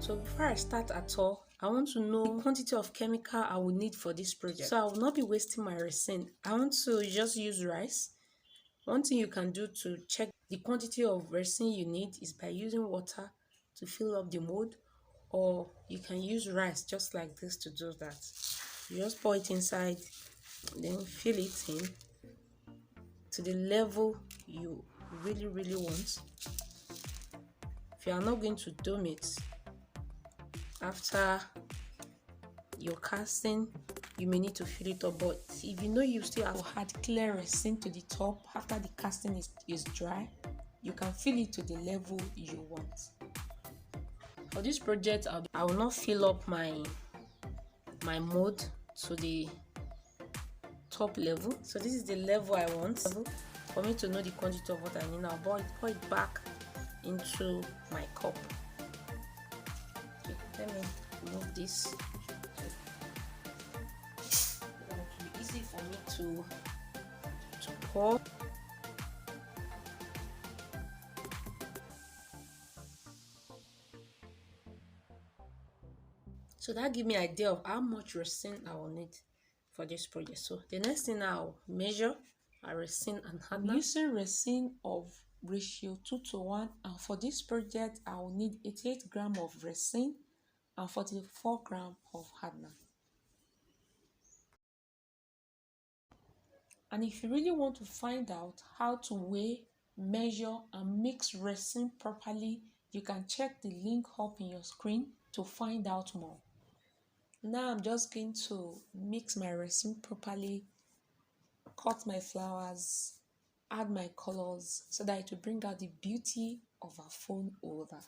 So before I start at all, I want to know the quantity of chemical I will need for this project. So I will not be wasting my resin. I want to just use rice. One thing you can do to check the quantity of resin you need is by using water to fill up the mold, or you can use rice just like this to do that. You just pour it inside, then fill it in to the level you really want. If you are not going to dome it after your casting, you may need to fill it up, but if you know you still have to add clear resin to the top after the casting is dry, you can fill it to the level you want. For this project, I will not fill up my mold to the top level. So this is the level I want. For me to know the quantity of what I need, I'll pour it back into my cup. Okay, let me remove this. It will be easy for me to pour. So that gives me an idea of how much resin I will need for this project. So the next thing I'll measure are resin and hardener. I'm using resin of ratio 2:1, and for this project I will need 88 grams of resin and 44 grams of hardener. And if you really want to find out how to weigh, measure and mix resin properly, you can check the link up in your screen to find out more. Now I'm just going to mix my resin properly, cut my flowers, add my colors so that it will bring out the beauty of our phone holder.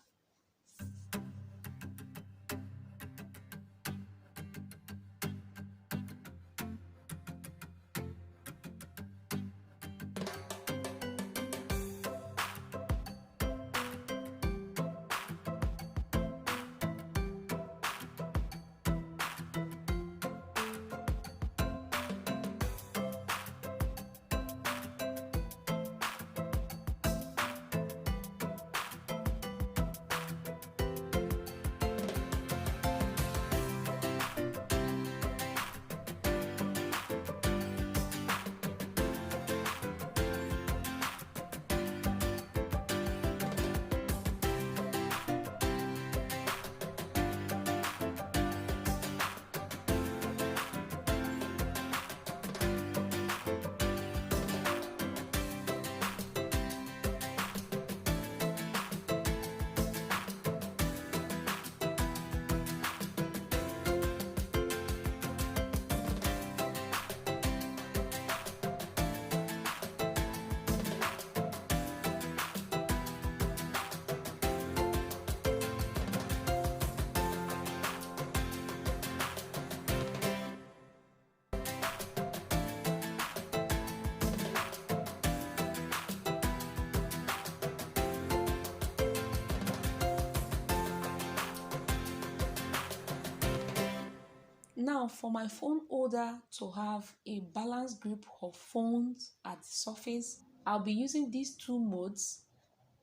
Now for my phone holder to have a balanced grip of phones at the surface, I'll be using these two modes,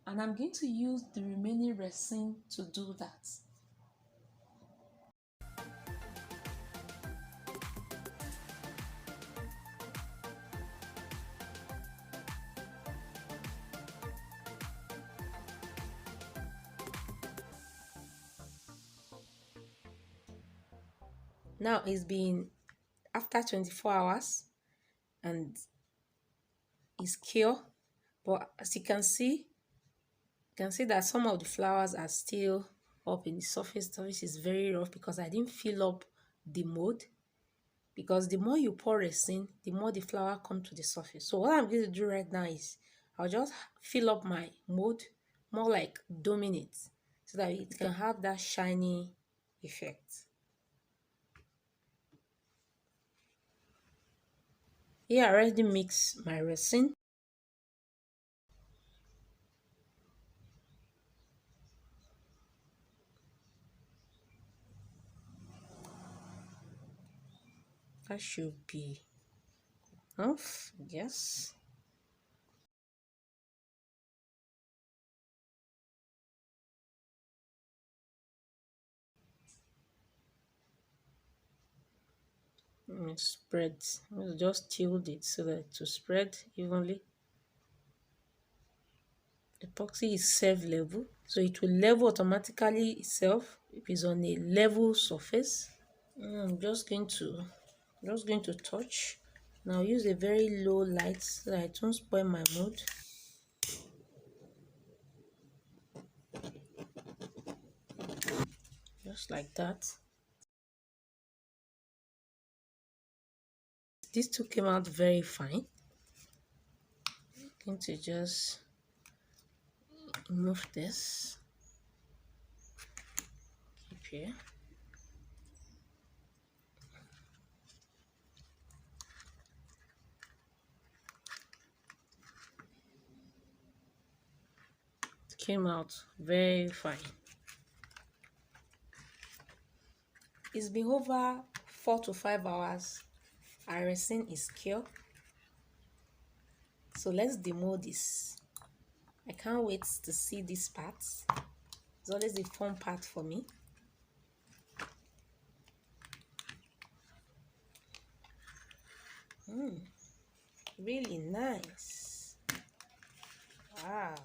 and I'm going to use the remaining resin to do that. Now it's been after 24 hours and it's cured, but as you can see that some of the flowers are still up in the surface. The surface is very rough because I didn't fill up the mold, because the more you pour resin, the more the flower comes to the surface. So what I'm going to do right now is I'll just fill up my mold, more like doming it, so that it can have that shiny effect. Here I already mixed my resin. That should be enough, yes. Spread. Just tilt it so that to spread evenly. Epoxy is self-level, so it will level automatically itself if it's on a level surface. I'm just going to touch. Now use a very low light so that it won't spoil my mood. Just like that. These two came out very fine. I'm going to just remove this. Keep here. It came out very fine. It's been over 4 to 5 hours. Our resin is cured. So let's demo this. I can't wait to see this part. It's always the fun part for me. Really nice. Wow.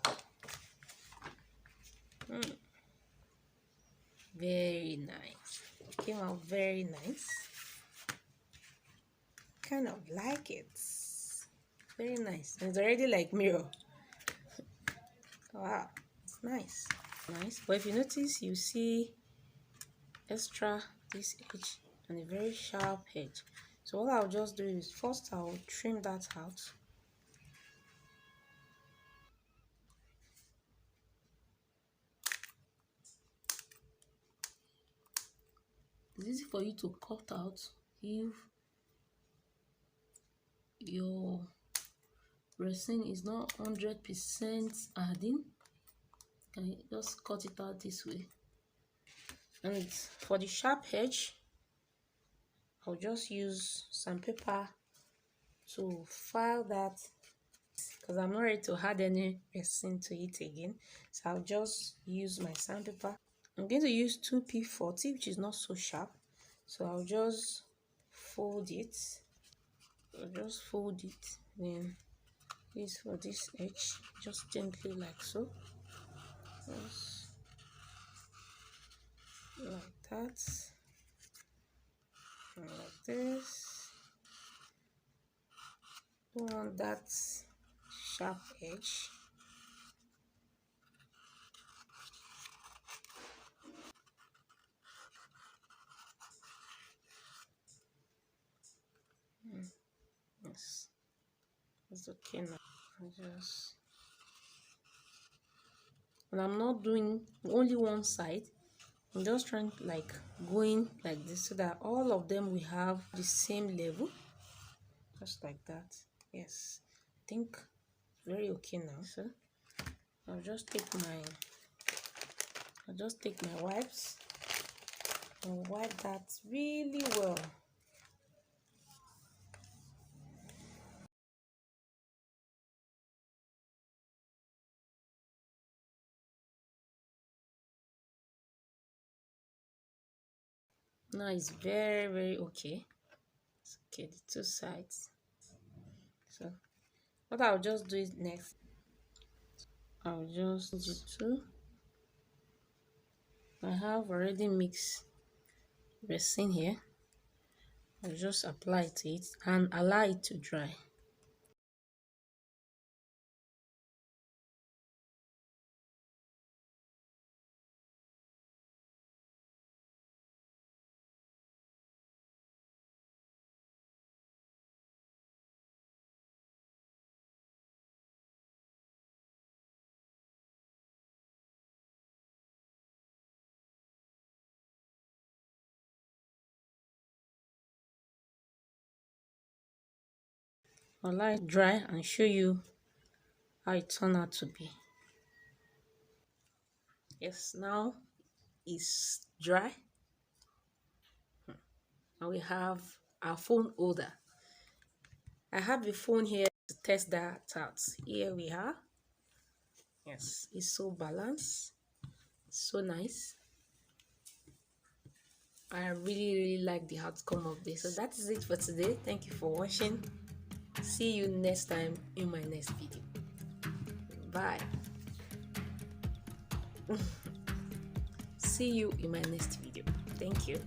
Very nice. It came out very nice. Kind of like it. Very nice. It's already like mirror. Wow, it's nice. Nice. But if you notice, you see extra this edge and a very sharp edge. So what I'll just do is first I'll trim that out. It's easy for you to cut out if your resin is not 100% adding. You can just cut it out this way. And for the sharp edge, I'll just use sandpaper to file that because I'm not ready to add any resin to it again. So I'll just use my sandpaper. I'm going to use 2P40, which is not so sharp. So I'll just fold it. Then this for this edge, just gently like so. Just like that. And like this. Don't want that sharp edge. Yes, it's okay now. And I'm not doing only one side. I'm just trying like going like this so that all of them will have the same level. Just like that. Yes, I think it's very okay now. So I'll just take my wipes and wipe that really well. Now it's very okay. It's okay, the two sides. So what I'll just do is next, I'll just do two. I have already mixed resin here. I'll just apply it to it and allow it to dry. I'll let it dry and show you how it turned out to be. Yes, now it's dry. And we have our phone holder. I have the phone here to test that out. Here we are. Yes, it's so balanced. It's so nice. I really like the outcome of this. So that is it for today. Thank you for watching. See you next time in my next video. Bye. See you in my next video. Thank you.